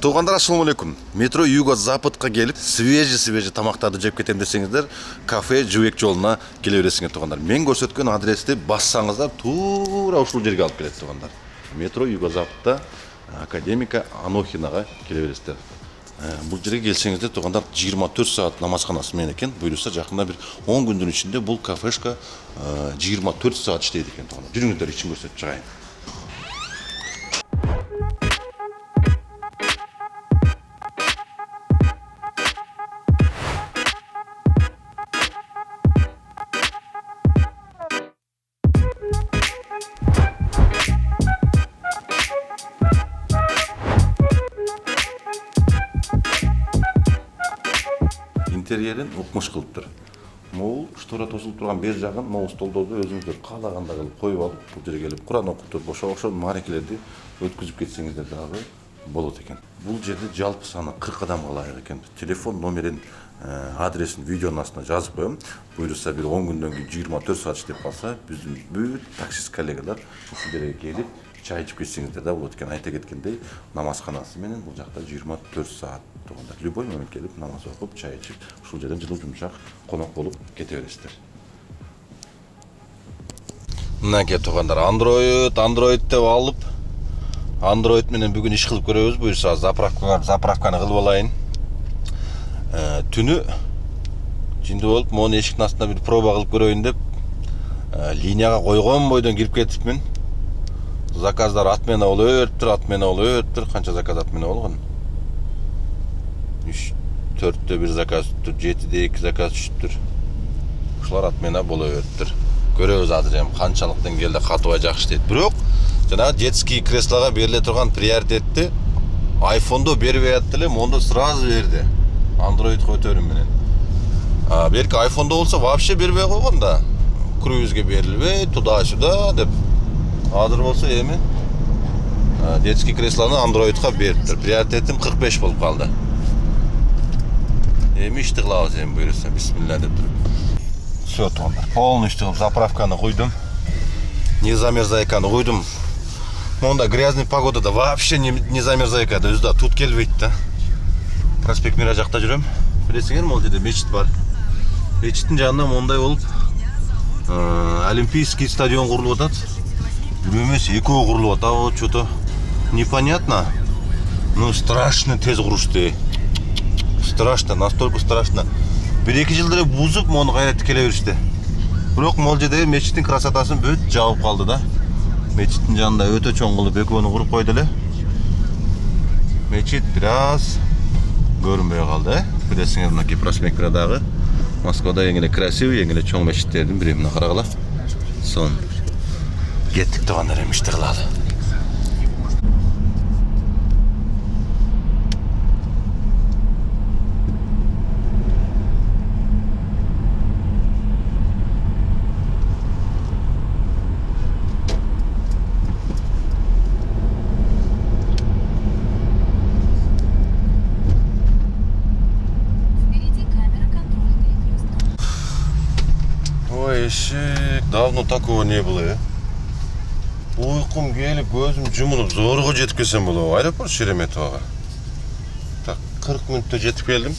Туугандар, ассаламу алейкум. Метро Юго Западқа келіп, свежий тамақтарды жеп кетем десеңіздер, кафе Жібек жолына келе бересіңдер туугандар. Мен көрсөткөн адресті бассаңыздар, тура ушул жерге алып келет туугандар. Метро Юго Западта Академика Анохинаға келе бересіздер. Бұл жерге келсеңіздер туугандар 24 саат намазханасы мен екен. Буйруса жақында бір 10 күндің ішінде бұл кафешка 24 саат иштейт екен туугандар. Жүрүңүздөр, ичин көрсөтүп чыгайын. Интерьерин укмуш кылыптыр. Могул штора тосулуп турган бер жагын могул столдорду өзүңүздөр каалагандай кылып коюп алып, бул жерге келип Куран окуп, бошо маарекелерди өткүзүп кетсеңиздер дагы болот экен. Бул жерде жалпы саны 40 адамга ылайык экен. Телефон номерин, адресин видеонун астына жазып коем. Буйруса бир 10 күндөн кийин 24 саат иштеп калса, биздин бүт таксист коллегалар ушул жерге келип чай ичип кетсеңиздер да болот экен. Айта кеткендей, намазханасы менен бул жакта 24 саат туугандар. Любой момент келип намаз окуп, чай ичип, ушул жерден жылуу жумшак конок болуп кете бересиздер. Мынакей туугандар, Android деп алып, Android менен бүгүн иш кылып көрөбүз. Буюрса заправканы кылып алайын. Түнү жинди болуп, мону эшиктин астына бир проба кылып көрөйүн деп линияга койгон бойдон кирип кетипмин. Заказдар отмена болуп өтүптүр. Канча заказ отмена болгон? 4-тө 1 заказ түр, 7-де 2 заказ түштүр. Ушулар отмена болуп өтүптүр. Көрөбүз азыр эми канчалык деңгээлде катыбай жакшы иштейт. Бирок жанагы детский креслого бериле турган приоритетти iPhone'до бербей атты эле, монда сразу берди. Android көтөрүм менен. Белки iPhone'до болсо вообще бербей койгон да. Круизге берилбей, туда-сюда деп. Азыр болсо эми детский креслону Android'га бериптир. Приоритетим 45 болуп калды. Эми ишти кылабыз эми буйруса. Бисмилля деп туруп. Всё, туугандар. Полностью заправканы куйдум. Не замерзайканы куйдум. Монда грязный погодада вообще не замерзайкады. Өзү да тут келбейт да. Проспект Мира жакта жүрөм. Билесиңер, могул жерде мечит бар. Мечиттин жанында мондай болуп Олимпийский стадион курулуп атат. Бир эмес, экөө курулуп атабы, что-то непонятно. Ну, страшно тез курушты. Страшно, настолько страшно. 1-2 жылда эле бузуп, мону кайрат келе беришти. Бирок могул жерде мечиттин красотасын бүт жабып калды да. Мечиттин жанында өтө чоң кылып экөөнү куруп койду эле. Мечит бираз көрүнбөй калды, Билесиңер, мынакей проспект Мирадагы Москвада эң эле красивый, эң эле чоң мечиттердин бири. Мына карагыла. Сон кеттик туугандар, эми ишти кылалы. Давно такого не было. Уйкум келип, көзүм жумулуп, зорго жетип келсем болобу. Аэропорт Шереметового. Так, 40 мүнөттө жетип келдим.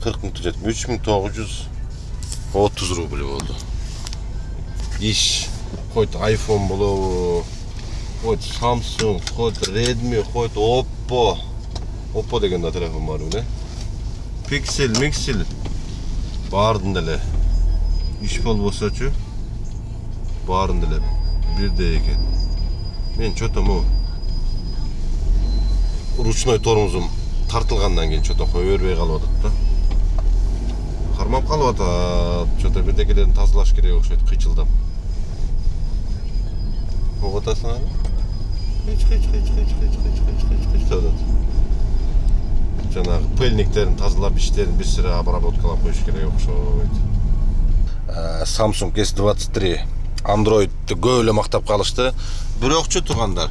40 мүнөттө жетип, 3930 рубль болду. Иш, хоть iPhone болобу, хоть Samsung, хоть Redmi, хоть Oppo. Oppo деген да телефон бар беле. Pixel, баардын эле. Иш болбосочу баарын деле бирдей экен. Мен что-то ручной тормозум тартылгандан кийин что-то кое бербей калып атат да. Кармап калып атат. Что-то бирдекелерин тазалаш керек окшойт, кыйчылдап. Могут атасың? Кыч атат. Жанагы пыльниктерин тазалап, иштерин бир сыра обработкалап коюш керек окшойт. Samsung S23 Android'ты көп эле мактап калышты. Бирокчу туугандар,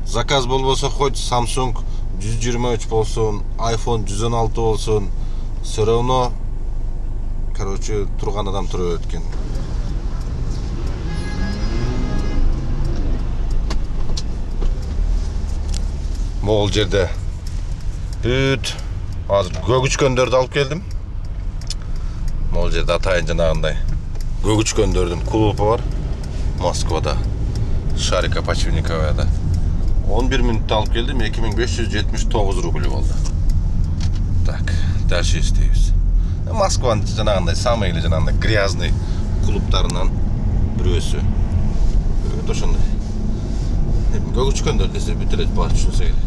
заказ болбосо хоть Samsung 123 болсун, iPhone 116 болсун, всё равно, короче, турган адам тура өткөн. Могул жерде Бүт. Азыр көгүчкөндөрдү алып келдим. Могул жерде атайын жанагындай көгүчкөндөрдүн клубу бар. Москвада. Шарика Почвенниковаяда. 11 минутта алып келдим. 2579 рубль болду. Так, дальше istейбиз. Москванын жанагындай самый эле жанагындай грязный клубтарынан бирөөсү. Ошондой. Көгүчкөндөр десе бүт эле баш түшүнсө керек.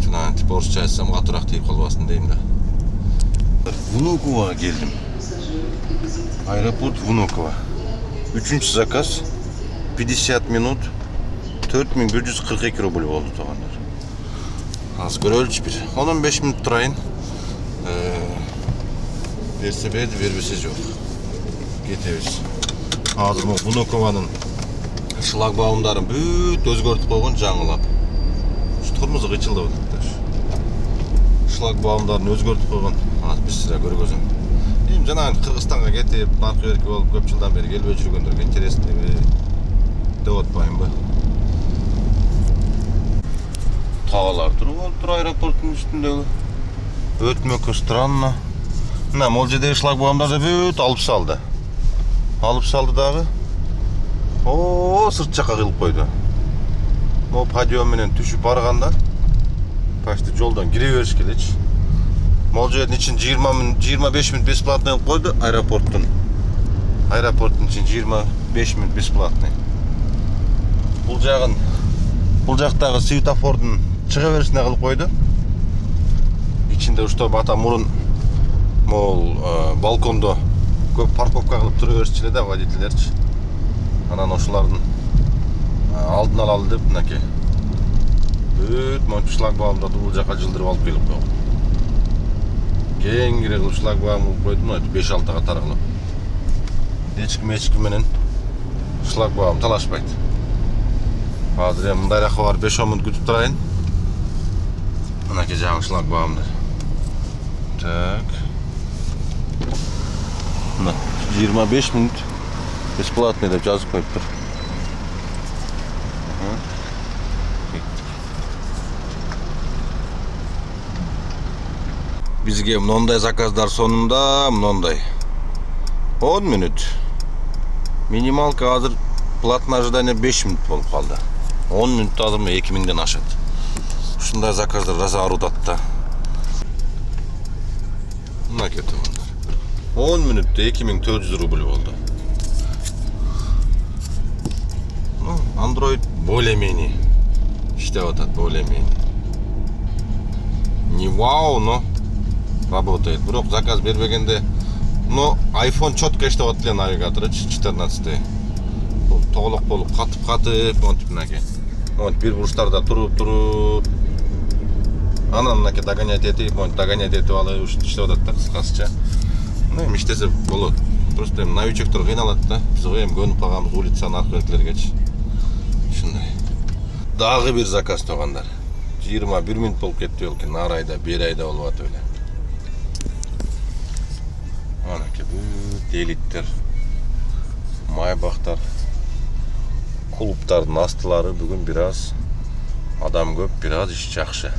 Жанагы тип орусча айтсам катуураак тийип калбасын дейм да. Внуково келдим. Аэропорт Внуково. 3-чү заказ 50 минут 4142 рубль болду туугандар. Аз көрөлүчү бир 15 минут турайын. Берсе берди, бербесе жок. Кетебиз. Азыр могу Внукованын шлагбаумдарын бүт өзгөртүп койгон жаңылап. Тормозу кычылдап атат. Шлагбаумдарын өзгөртүп койгон. Азыр бир сыра көргөзөм. Эми жанагы Кыргызстанга кетип, баркы берки болуп көп жылдан бери келбей жүргөндөргө интересный деп атпаймынбы? Таалар туруп тур аэропорттун үстүндөгү. Өтмөккө странно. Мына могул жердеги шлагбаумдарды бүт алып салды. Алып салды дагы. Сырт жакка кылып койду. Могу подъем менен түшүп барганда почти жолдон кире бериш келечи. Могул жердин ичин 25 минут бесплатный кылып койду аэропорттун. Аэропорттун ичин 25 минут бесплатный. Бул жактагы светофордун чыга беришине кылып койду. Ичинде ушто бата мурун могул балкондо көп парковка кылып тура беришчү эле да водительдерчи. Анан ошолардын алдын алалы деп мынакей. Бүт мончу шлагбаумдарды бул жака жылдырып алып келип койгон. Кеңири кылып шлагбаум кылып койдум, 5-6 катар кылып. Эч ким менен шлагбаум талашпайт. Азыр эми мындайраакка барып 5-10 мүнөт күтүп турайын. Мынакей жаңы шлагбаумдар. Так. Мына 25 минут бесплатный деп жазып коюптур. Бизге мындай заказдар сонунда мындай 10 минут. Минималка азыр платный ожидание 5 минут болуп калды. 10 минут азыр 2000ден ашат. Ушундай заказдар раза арудат да. Мына кетип 10 минутта 2400 рубль болду. Ну, Android более-менее иштеп атат, более-менее. Не вау, но работает. Бирок заказ бербегенде, но iPhone четко иштеп атат эле навигатору 14. Толук болуп катып монтип мынакей. Монтип бир бурчтарда туруп анан мынакей догонять этип алып иштеп атат да кыскасыча. Ну, эми иштесе болот. Просто эми новичоктор кыйналат да. Биз эми көнүп калганбыз улицанын аркылыкилергечи. Ушундай. Дагы бир заказ туугандар. 21 минут болуп кетти экен. Арайда, бир айда болуп атып эле. Анакей бүт элиттер, майбактар, клубтардын астылары бүгүн бир аз адам көп, бир аз иш жакшы.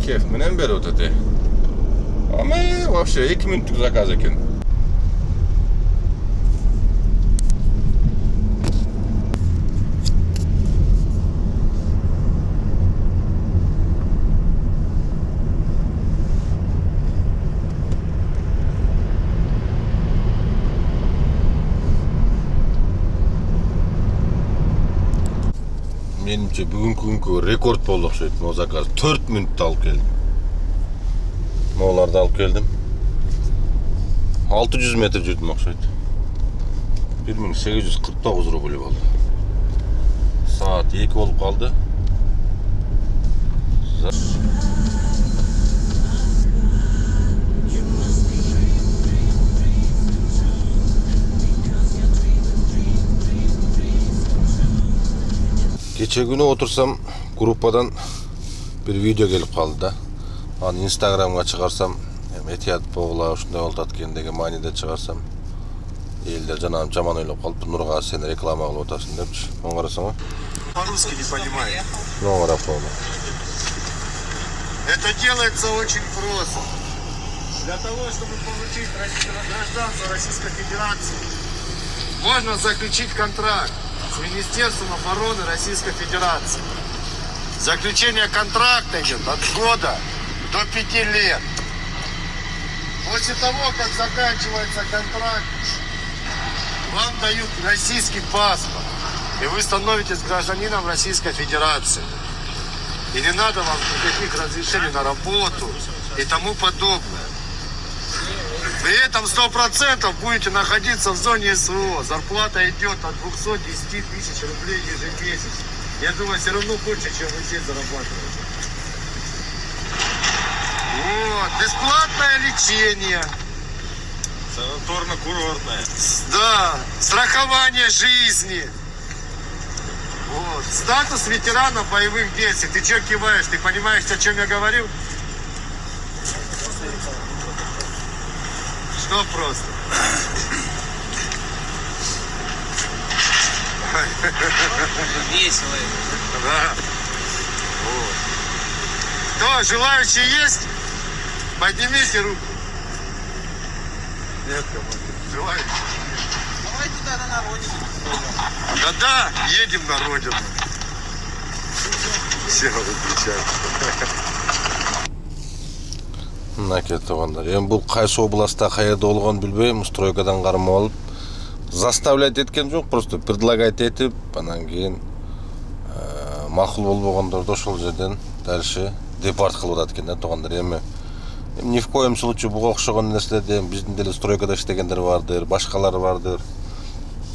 Кеф менен берип атат. Ама вообще 2 минуттук заказ экен. Менимче бүгүнкү күнгө рекорд болду окшойт. Могу заказ 4 мүнөттө алып келдим. Моуларды алып келдим. 600 метр жүрдүм окшойт. 1849 рубль болду. Саат 2 болуп калды. Geçen günü otursam gruppadan bir video gelip kaldı da. Hani Instagram'a çıkarsam Etiyat Boğla uşunday oldu atken деген manide çıkarsam elder жанагы жаман ойлоп калып Нурга сен реклама кылып атасың депчи. Оң карасаң. По-русски не понимает. Оң карап койду. Это делается очень просто. Для того, чтобы получить гражданство Российской Федерации, можно заключить контракт с Министерством обороны Российской Федерации. Заключение контракта идет от года до 5 лет. После того, как заканчивается контракт, вам дают российский паспорт, и вы становитесь гражданином Российской Федерации. И не надо вам никаких разрешений на работу и тому подобное. При этом 100% будете находиться в зоне СВО. Зарплата идет от 210 тысяч рублей ежемесячно. Я думаю, все равно больше, чем вы здесь зарабатываете. Вот. Бесплатное лечение. Санаторно-курортное. Да. Страхование жизни. Вот. Статус ветерана боевых действий. Ты что киваешь? Ты понимаешь, о чем я говорю? Что просто? Весело. Да. Вот. Кто, желающие есть? Поднимите руку. Нет, кому-то. Желающие? Давай туда на родину. Да-да, едем на родину. Все выключают. Мынакей туугандар. Эми бул кайсы областта каерде болгонун билбейм, стройкадан кармап алып заставлять эткен жок, просто предлагать этип, анан кийин макул болбогондорду ошол жерден дальше депорт кылып атат экен да туугандар. Эми ни в коем случае буга окшогон нерселерде биздин деле стройкада иштегендер бардыр, башкалар бардыр.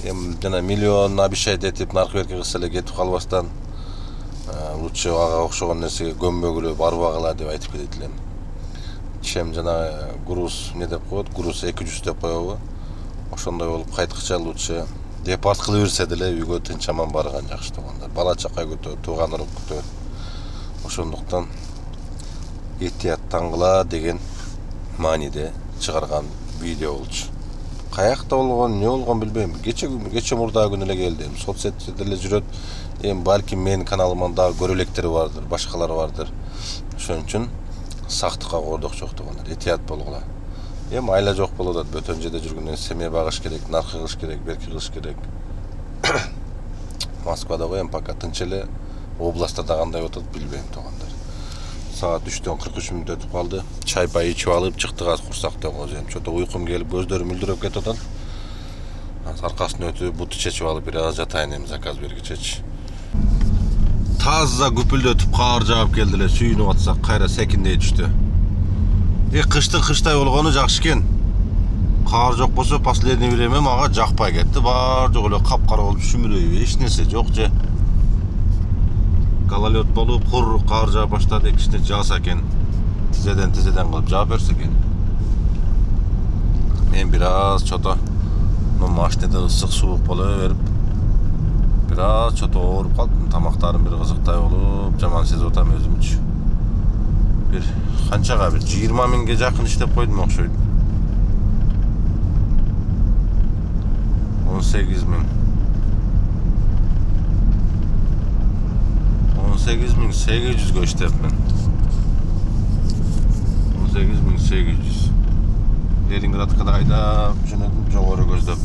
Эми жана миллион обещать этип наркы берке кылса эле кетип калбастан лучше ага окшогон нерсеге көмбөгүлө барбагыла деп айтып кетет элем. Чем жана груз не деп коет, груз 200 деп коебу. Ошондой болуп кайткыча лучше депорт кылып берсе деле үйгө тынч аман барган жакшы туугандар. Бала чака күтөт, тууган уруп күтөт. Ошондуктан этият таңгыла деген мааниде чыгарган видео болчу. Каякта болгон, эмне болгон билбейм. Кече мурда күнү эле келди. Соцсеттерде эле жүрөт. Эми балким менин каналыман дагы көрө электери бардыр, башкалар бардыр. Ошон үчүн сактыкка кордук жок туугандар. Этият болгула. Эми айла жок болуп атат. Бөтөн жерде жүргөндөн семья багыш керек, наркы кылыш керек, берки кылыш керек. Москвада го эми пока тынч эле, областта кандай отот билбейм туугандар. Саат 3-төн 43 мүнөт өтүп калды. Чай пай ичип алып чыктык, аз курсак тоңоз. Эми чото уйкум келип, көздөрүм мүлдүрөп кетип атат. Аркасын өтүп, буту чечип алып, бир аз жатайын эми заказ бергичечи. Таза күпүлдөтүп каар жаап келди эле, сүйүнүп атсак кайра секиндей түштү. Кыштын кыштай болгону жакшы экен. Каар жок болсо последний время мага жакпай кетти. Бар жок эле капкара болуп шүмүрөйүп, эч нерсе жок же. Гололед болуп, кур каар жаап баштады, кичине жааса экен. Тизеден кылып жаап берсе экен. Мен бир аз чото машинада ысык суук боло берип, бир аз чото ооруп калдым. Тамактарым бир кызыктай болуп, жаман сезип атам өзүмчү. Бир канчага бир 20 миңге жакын иштеп койдум окшойт. 18 миң. 18.800 иштепмин. 18.800. Ленинградка айдап жөнөдүм жогору көздөп.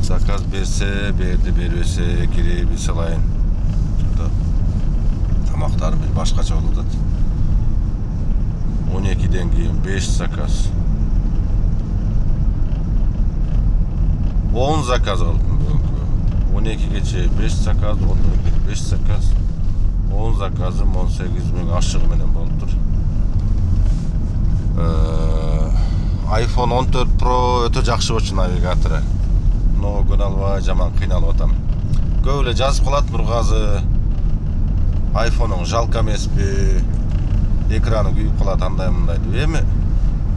Заказ берсе, берди, бербесе, кирип салайын. Тамактарым бир башкача болуп атат. 12ден кийин 5 заказ. 10 заказ кылдым. 12ге чейин 5 заказ, 5 заказ. 10 заказым 18 миң ашыгы менен болуптур. iPhone 14 Pro өтө жакшы болчу навигатору. Но күн албай жаман кыйналып атам. Көп эле жазып калат Нургазы. iPhone'уң жалко эмеспи? Экраны күйүп калат андай мындай деп. Эми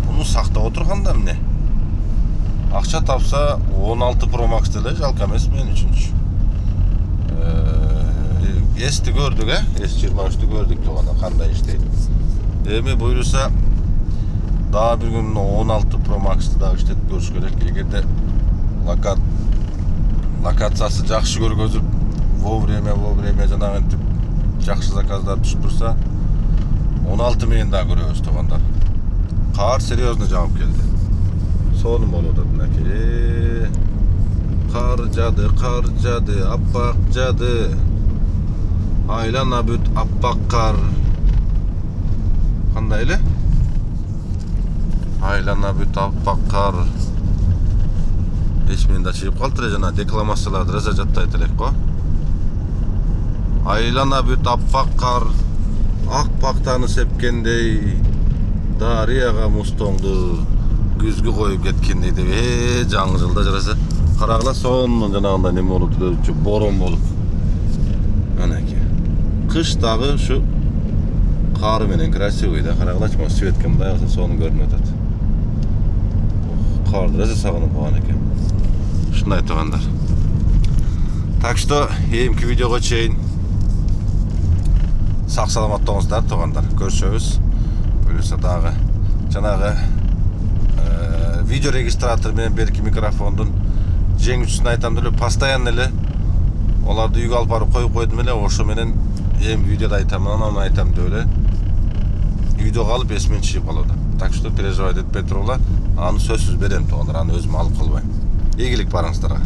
муну сактап отурганда эмне? Акча тапса 16 Pro Max деле жалко эмес мен үчүнчү. S'ti gördük S23'tü gördük tuğanlar kандай işteydi. Эми буйrusa daha bir gün 16 Pro Max'ты daha işletip görüş gerek. Egerde lokatsiyası жақсы көргөзүп вовремя жанагынтип жақсы заказдар түшүп турса 16 миңин да көрөбүз тугандар. Кар серьезно жаап келди. Сонун болуп атат мынакей. Кар жады, аппак жады. Айлана бүт аппак кар. Кандай эле? Айлана бүт аппак кар. Эч менен да чыгып калды жана декламацияларды раза жаттайт элек го. Айлана бүт аппак кар. Ак пактаны сепкендей. Дарияга мустоңду күзгү коюп кеткендей деп жаңы жылда жараса карагыла сонун жанагындай неме болуп турчу борон болуп. Анакей. Кыш дагы ушу кары менен красивый да карагылачы моу светке мындай кылса сонун көрүнүп атат. Карды раза сагынып калган экен. Ушундай туугандар. Так что эмки видеого чейин сак саламаттыңыздар туугандар. Көрүшөбүз. Буюрса дагы жанагы видео регистратор менен берки микрофондун жеңүүчүсүн айтам деле постоянно эле оларды үйгө алып барып коюп койдум эле ошо менен эми видеода айтам анан айтам деп эле видеого алып эсимен чыгып калат. Так что переживать этпей туругула, аны сөзсүз берем туугандар, аны өзүм алып калбайм. Ийгилик барыңыздарга.